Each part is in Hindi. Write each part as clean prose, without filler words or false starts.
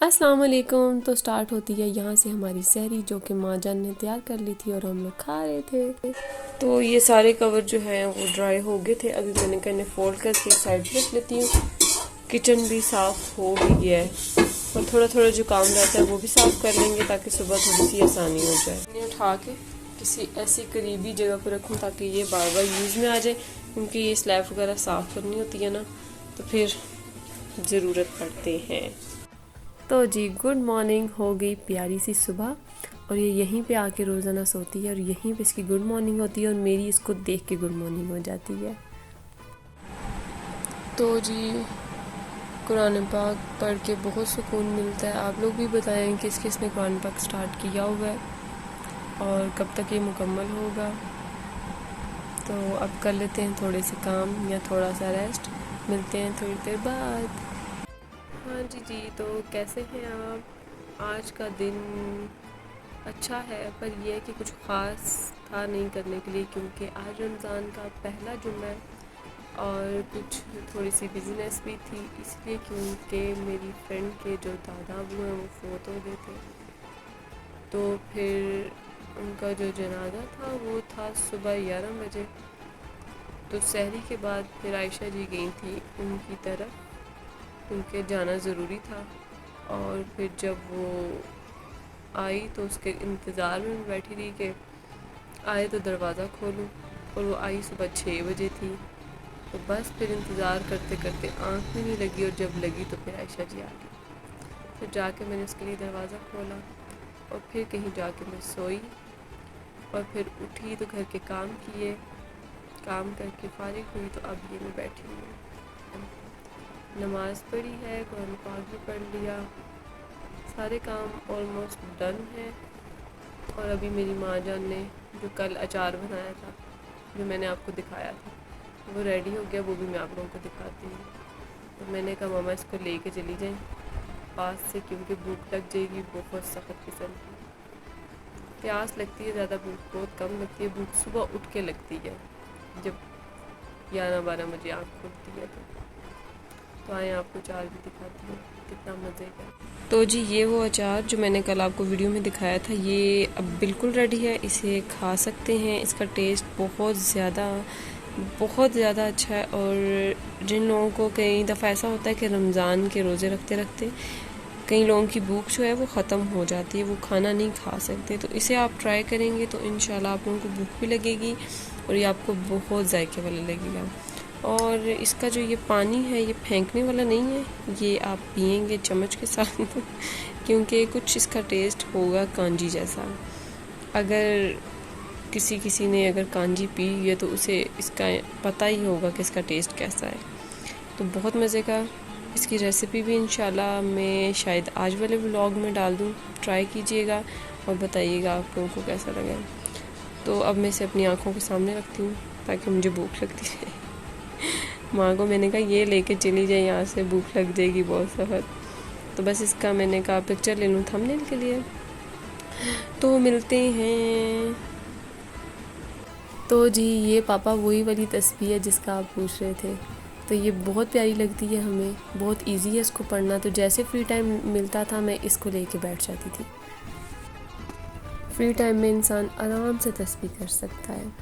अस्सलाम वालेकुम। तो स्टार्ट होती है यहाँ से हमारी सहरी, जो कि माँ जान ने तैयार कर ली थी और हम लोग खा रहे थे। तो ये सारे कवर जो हैं वो ड्राई हो गए थे। अभी मैंने कहने फोल्ड करके साइड रख लेती हूँ। किचन भी साफ़ हो ही गया है और थोड़ा थोड़ा जो काम रहता है वो भी साफ़ कर लेंगे ताकि सुबह थोड़ी सी आसानी हो जाए। इन्हें उठा के किसी ऐसी करीबी जगह पर रखूँ ताकि ये बार बार यूज़ में आ जाए, क्योंकि ये स्लैब वगैरह साफ़ करनी होती है ना, तो फिर ज़रूरत पड़ते हैं। तो जी गुड मॉर्निंग। हो गई प्यारी सी सुबह और ये यहीं पे आके रोज़ाना सोती है और यहीं पे इसकी गुड मॉर्निंग होती है और मेरी इसको देख के गुड मॉर्निंग हो जाती है। तो जी कुरान पाक पढ़ के बहुत सुकून मिलता है। आप लोग भी बताएं किस किस ने कुरान पाक स्टार्ट किया हुआ है और कब तक ये मुकम्मल होगा। तो अब कर लेते हैं थोड़े से काम या थोड़ा सा रेस्ट। मिलते हैं थोड़ी देर बाद। हाँ जी, तो कैसे हैं आप? आज का दिन अच्छा है, पर यह है कि कुछ ख़ास था नहीं करने के लिए, क्योंकि आज रमज़ान का पहला जुम्मा है और कुछ थोड़ी सी बिज़नेस भी थी, इसलिए क्योंकि मेरी फ्रेंड के जो दादा अबू हैं वो फोत हो गए थे। तो फिर उनका जो जनाजा था वो था सुबह 11 बजे। तो सहरी के बाद फिर आयशा जी गई थी उनकी तरफ, क्योंकि जाना ज़रूरी था। और फिर जब वो आई तो उसके इंतज़ार में बैठी रही कि आए तो दरवाज़ा खोलूं, और वो आई सुबह 6 बजे थी। तो बस फिर इंतज़ार करते करते आँख भी नहीं लगी, और जब लगी तो फिर आयशा जी आ गई। फिर जाके मैंने उसके लिए दरवाज़ा खोला और फिर कहीं जाके मैं सोई और फिर उठी तो घर के काम किए, काम करके फारिग हुई। तो अब ये मैं बैठी हुई हूँ, नमाज़ पढ़ी है, कुरान पाक भी पढ़ लिया, सारे काम ऑलमोस्ट डन है। और अभी मेरी माँ जान ने जो कल अचार बनाया था, जो मैंने आपको दिखाया था, वो रेडी हो गया, वो भी मैं आप लोगों को दिखाती हूँ। तो मैंने कहा मामा इसको लेके चली जाएं पास से, क्योंकि भूख लग जाएगी बहुत सख्त किस्म की। प्यास लगती है ज़्यादा, भूख बहुत कम लगती है। भूख सुबह उठ के लगती है जब 11-12 बजे आँख खुलती है। तो आए आपको अचार भी दिखाती हूँ कितना मज़े का। तो जी ये वो अचार जो मैंने कल आपको वीडियो में दिखाया था, ये अब बिल्कुल रेडी है, इसे खा सकते हैं। इसका टेस्ट बहुत ज़्यादा अच्छा है। और जिन लोगों को कई दफ़ा ऐसा होता है कि रमज़ान के रोज़े रखते रखते कई लोगों की भूख जो है वो ख़त्म हो जाती है, वो खाना नहीं खा सकते, तो इसे आप ट्राई करेंगे तो इंशाल्लाह आप लोगों को भूख भी लगेगी और ये आपको बहुत जायके वाला लगेगा। और इसका जो ये पानी है ये फेंकने वाला नहीं है, ये आप पिएंगे चम्मच के साथ क्योंकि कुछ इसका टेस्ट होगा कांजी जैसा। अगर किसी ने अगर कांजी पी है तो उसे इसका पता ही होगा कि इसका टेस्ट कैसा है। तो बहुत मज़े का। इसकी रेसिपी भी इंशाल्लाह मैं शायद आज वाले व्लॉग में डाल दूँ, ट्राई कीजिएगा और बताइएगा आप लोगों को कैसा लगा। तो अब मैं इसे अपनी आँखों के सामने रखती हूँ ताकि मुझे भूख लगती रहे। माँ को मैंने कहा ये लेके चली जाए यहाँ से, भूख लग जाएगी बहुत सख्त। तो बस इसका मैंने कहा पिक्चर ले लूँ थंबनेल के लिए। तो मिलते हैं। तो जी ये पापा वही वाली तस्बीह है जिसका आप पूछ रहे थे। तो ये बहुत प्यारी लगती है हमें, बहुत इजी है इसको पढ़ना। तो जैसे फ्री टाइम मिलता था मैं इसको लेके बैठ जाती थी। फ्री टाइम में इंसान आराम से तस्बीह कर सकता है।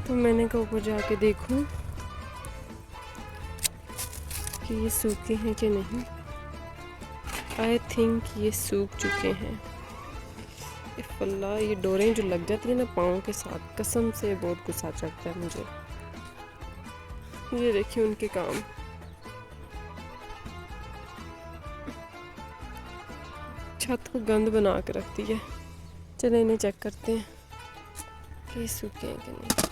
तो मैंने कहा ऊपर जाके देखूं कि ये सूखे हैं कि नहीं। आई थिंक ये सूख चुके हैं। अल्लाह, ये डोरें जो लग जाती है ना पाँव के साथ, कसम से बहुत गुस्सा चढ़ता है मुझे। ये देखिए उनके काम। छत को गंद बना के रखती है। चले इन्हें चेक करते हैं कि सूखे हैं कि नहीं।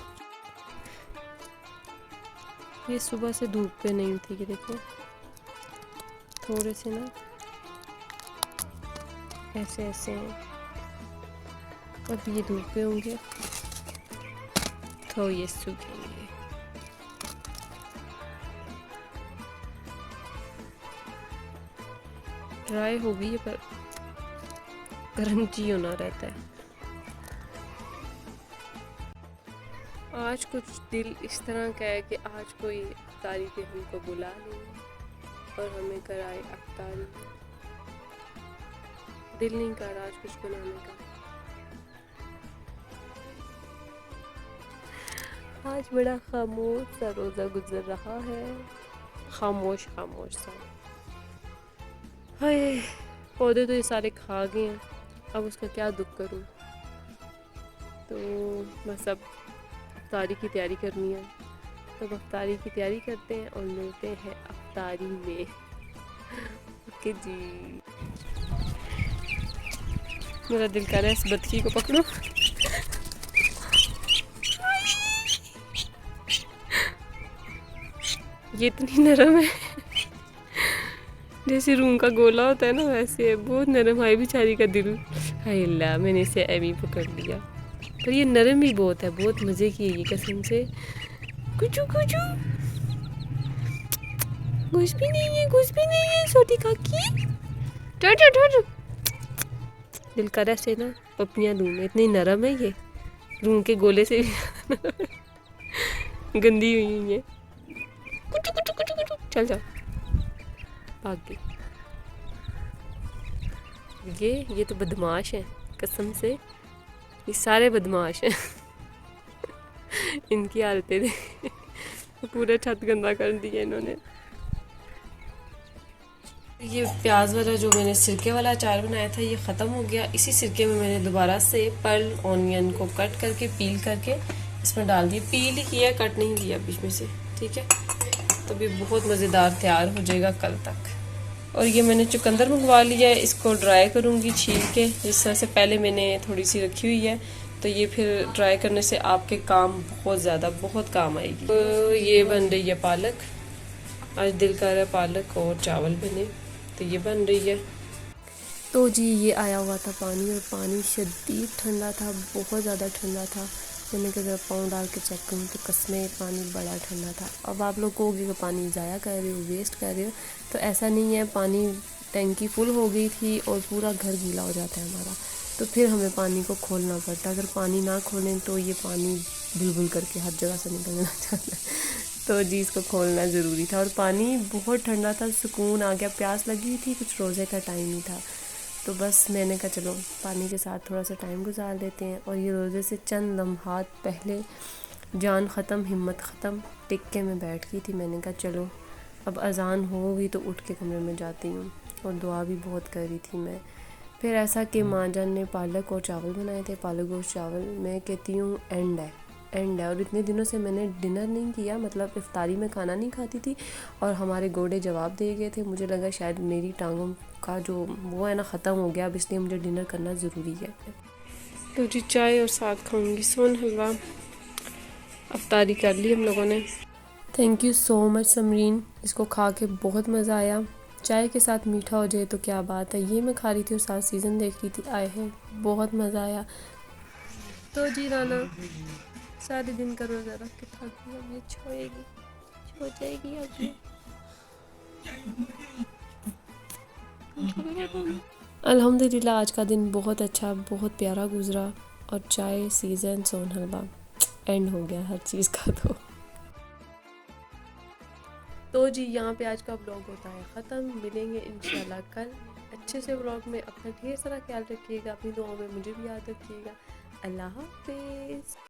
ये सुबह से धूप पे नहीं थी, ये देखो थोड़े से ना ऐसे ऐसे हैं। अब ये धूप पे होंगे तो ये सूखेंगे। ड्राई हो गई है पर क्रंची होना रहता है। आज कुछ दिल इस तरह का है कि आज कोई अफ्तारी पे हमको बुला ले और हमें कराए अफ्तारी। दिल नहीं कर रहा आज कुछ बनाने का। आज बड़ा खामोश सा रोज़ा गुजर रहा है, खामोश खामोश सा। हाय, पौधे तो ये सारे खा गए हैं, अब उसका क्या दुख करूं। तो बस अब अफ्तारी की तैयारी करनी है, तो अफ्तारी की तैयारी करते हैं और मिलते हैं अफ्तारी में। ओके जी। मेरा दिल कर रहा है इस बतखी को पकड़ो। ये इतनी नरम है, जैसे रूम का गोला होता है ना वैसे है, बहुत नरम है बेचारी का दिल। हाय अल्लाह, मैंने इसे एमी पकड़ लिया, पर ये नरम भी बहुत है, बहुत मज़े की है ये कसम से। कुचू कुचू, कुछ भी नहीं है, कुछ भी नहीं है छोटी काकी। ठहर ठहर, दिल कर रहा है ना पपियाँ दूँ मैं, इतनी नरम है ये, रूम के गोले से गंदी हुई है। कुचू कुचू कुचू कुचू, चल जाओ, भाग गई। ये तो बदमाश है कसम से, ये सारे बदमाश हैं। इनकी हालतें पूरा छत गंदा कर दिया इन्होंने। ये प्याज वाला जो मैंने सिरके वाला अचार बनाया था ये ख़त्म हो गया। इसी सिरके में मैंने दोबारा से पर्ल ऑनियन को कट करके पील करके इसमें डाल दिया। पील ही किया, कट नहीं किया बीच में से, ठीक है। तो भी बहुत मज़ेदार तैयार हो जाएगा कल तक। और ये मैंने चुकंदर मंगवा लिया है, इसको ड्राई करूँगी छील के। जिस तरह से पहले मैंने थोड़ी सी रखी हुई है, तो ये फिर ड्राई करने से आपके काम बहुत काम आएगी। तो ये बन रही है पालक, आज दिल कर रहा है पालक और चावल बने, तो ये बन रही है। तो जी ये आया हुआ था पानी, और पानी शदीद ठंडा था, बहुत ज़्यादा ठंडा था। मैंने कहा जरा पाँव डाल के चेक करूँ, तो कसमें पानी बड़ा ठंडा था। अब आप लोग कहोगे कि पानी ज़ाया कर रहे हो, वेस्ट कर रहे हो, तो ऐसा नहीं है। पानी टंकी फुल हो गई थी और पूरा घर गीला हो जाता है हमारा, तो फिर हमें पानी को खोलना पड़ता। अगर पानी ना खोलें तो ये पानी बुलबुल करके हर जगह से निकलना चाहता है, तो जी इसको खोलना ज़रूरी था। और पानी बहुत ठंडा था, सुकून आ गया। प्यास लगी थी, कुछ रोज़े का टाइम ही था, तो बस मैंने कहा चलो पानी के साथ थोड़ा सा टाइम गुजार लेते हैं। और ये रोज़े से चंद लम्हात पहले जान ख़त्म, हिम्मत ख़त्म, टिक्के में बैठ गई थी। मैंने कहा चलो अब अज़ान होगी तो उठ के कमरे में जाती हूँ, और दुआ भी बहुत कर रही थी मैं। फिर ऐसा कि माँ जान ने पालक और चावल बनाए थे। पालक और चावल मैं कहती हूँ एंड है। और इतने दिनों से मैंने डिनर नहीं किया, मतलब इफ्तारी में खाना नहीं खाती थी, और हमारे गोडे जवाब दे गए थे। मुझे लगा शायद मेरी टांगों का जो वो है ना ख़त्म हो गया, अब इसलिए मुझे डिनर करना ज़रूरी है। तो जी चाय और साथ खाऊंगी सोन हलवा। इफ्तारी कर ली हम लोगों ने। Thank you so much Samreen, इसको खा के बहुत मज़ा आया। चाय के साथ मीठा हो जाए तो क्या बात है। ये मैं खा रही थी और साथ सीज़न देख रही थी, आए हैं बहुत मज़ा आया। तो जी राना सारे दिन का रोज़ा रख के थक गई, अब ये छो जाएगी अब ये। अल्हम्दुलिल्लाह आज का दिन बहुत अच्छा, बहुत प्यारा गुजरा। और चाय, सीज़न, सोन हलवा, एंड हो गया हर चीज़ का। तो जी यहाँ पे आज का व्लॉग होता है ख़त्म। मिलेंगे इंशाल्लाह कल अच्छे से व्लॉग में। अपना ढेर सारा ख्याल रखिएगा, अपनी दुआओं में मुझे भी याद रखिएगा। अल्लाह हाफ़िज़।